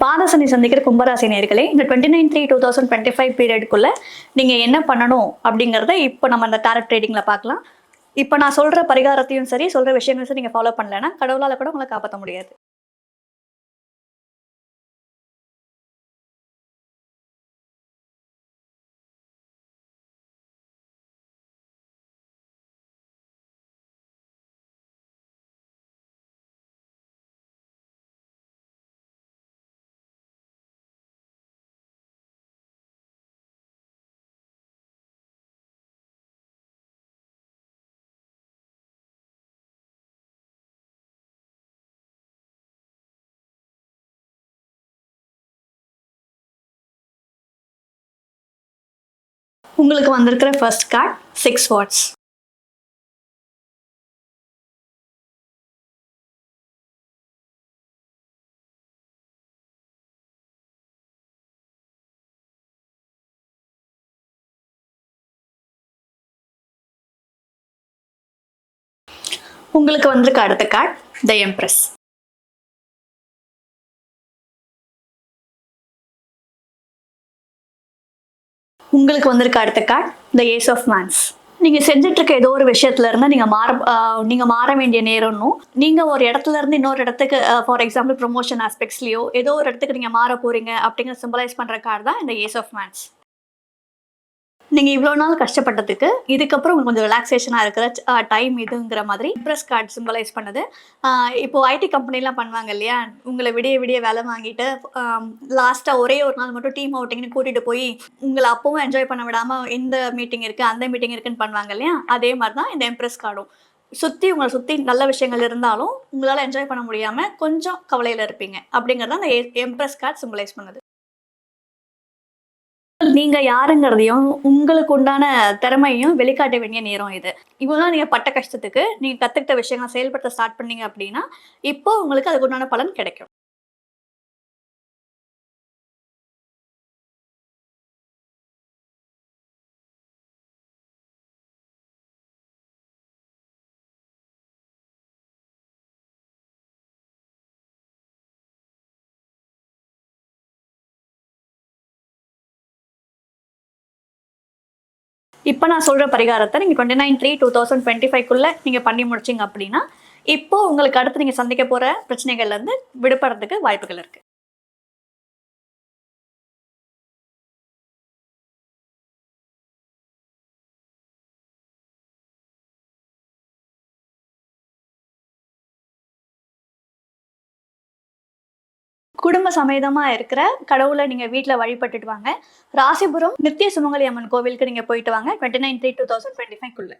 பாதசனி சந்திக்கிற கும்பராசி நேயர்களே, இந்த 29/3/2025 பீரியடுக்குள்ள நீங்க என்ன பண்ணணும் அப்படிங்கிறத இப்போ நம்ம அந்த டாரட் ட்ரேடிங்ல பார்க்கலாம். இப்போ நான் சொல்ற பரிகாரத்தையும் சரி, சொல்ற விஷயங்களும் சரி நீங்க ஃபாலோ பண்ணலன்னா, கடவுளால கூட உங்கள காப்பாத்த முடியாது. உங்களுக்கு வந்திருக்கிற ஃபர்ஸ்ட் கார்ட் 6 வாட்ஸ். உங்களுக்கு வந்திருக்க அடுத்த கார்ட் தி எம்ப்ரஸ். உங்களுக்கு வந்திருக்க அடுத்த card the ace of wands. நீங்க செஞ்சுட்டு இருக்க ஏதோ ஒரு விஷயத்துல இருந்து நீங்க மாற வேண்டிய நேரம்னும், நீங்க ஒரு இடத்துல இருந்து இன்னொரு இடத்துக்கு ஃபார் எக்ஸாம்பிள் ப்ரொமோஷன் ஆஸ்பெக்ட்ஸ்லயோ ஏதோ ஒரு இடத்துக்கு நீங்க மாற போறீங்க அப்படிங்கிற சிம்பலைஸ் பண்ற கார்டு தான் இந்த ஏஸ் ஆஃப் வாண்ட்ஸ். நீங்க இவ்வளோ நாள் கஷ்டப்பட்டதுக்கு இதுக்கப்புறம் உங்களுக்கு கொஞ்சம் ரிலாக்ஸேஷனா இருக்கிற டைம் இதுங்கிற மாதிரி இம்ப்ரெஸ் கார்டு சிம்பலைஸ் பண்ணுது. இப்போ ஐடி கம்பெனிலாம் பண்ணுவாங்க இல்லையா? உங்கள விடிய விடிய வேலை வாங்கிட்டு லாஸ்ட்டா ஒரே ஒரு நாள் மட்டும் டீம் அவுட்டிங்ன்னு கூட்டிட்டு போய் உங்கள அப்பவும் என்ஜாய் பண்ண விடாம இந்த மீட்டிங் இருக்கு, அந்த மீட்டிங் இருக்குன்னு பண்ணுவாங்க இல்லையா? அதே மாரி தான் இந்த இம்ப்ரெஸ் கார்டும். உங்கள சுத்தி நல்ல விஷயங்கள் இருந்தாலும், உங்களால என்ஜாய் பண்ண முடியாம கொஞ்சம் கவலையில இருப்பீங்க. அப்படிங்கிறது தான் அந்த எம்ப்ரெஸ் கார்டு சிம்பலைஸ் பண்ணுது. நீங்க யாருங்கிறதையும், உங்களுக்கு உண்டான திறமையையும் வெளிக்காட்ட வேண்டிய நேரம் இது. இவ்வளோ நாள் நீங்க பட்ட கஷ்டத்துக்கு, நீங்க கத்துக்கிட்ட விஷயங்கள செயல்படுத்த ஸ்டார்ட் பண்ணீங்க அப்படின்னா, இப்போ உங்களுக்கு அதுக்கு உண்டான பலன் கிடைக்கும். இப்ப நான் சொல்ற பரிகாரத்த நீங்க 29/3/2025க்குள்ள நீங்க பண்ணி முடிச்சீங்க அப்படின்னா, இப்போ உங்களுக்கு அடுத்து நீங்க சந்திக்க போற பிரச்சனைகள்ல இருந்து விடுபடுறதுக்கு வாய்ப்புகள் இருக்கு. குடும்ப சமேதமா இருக்கிற கடவுள நீங்க வீட்ல வழிபட்டுட்டு வாங்க. ராசிபுரம் நித்திய சுமங்கலி அம்மன் கோவிலுக்கு நீங்க போயிட்டு வாங்க 29/3/2025க்குள்ள.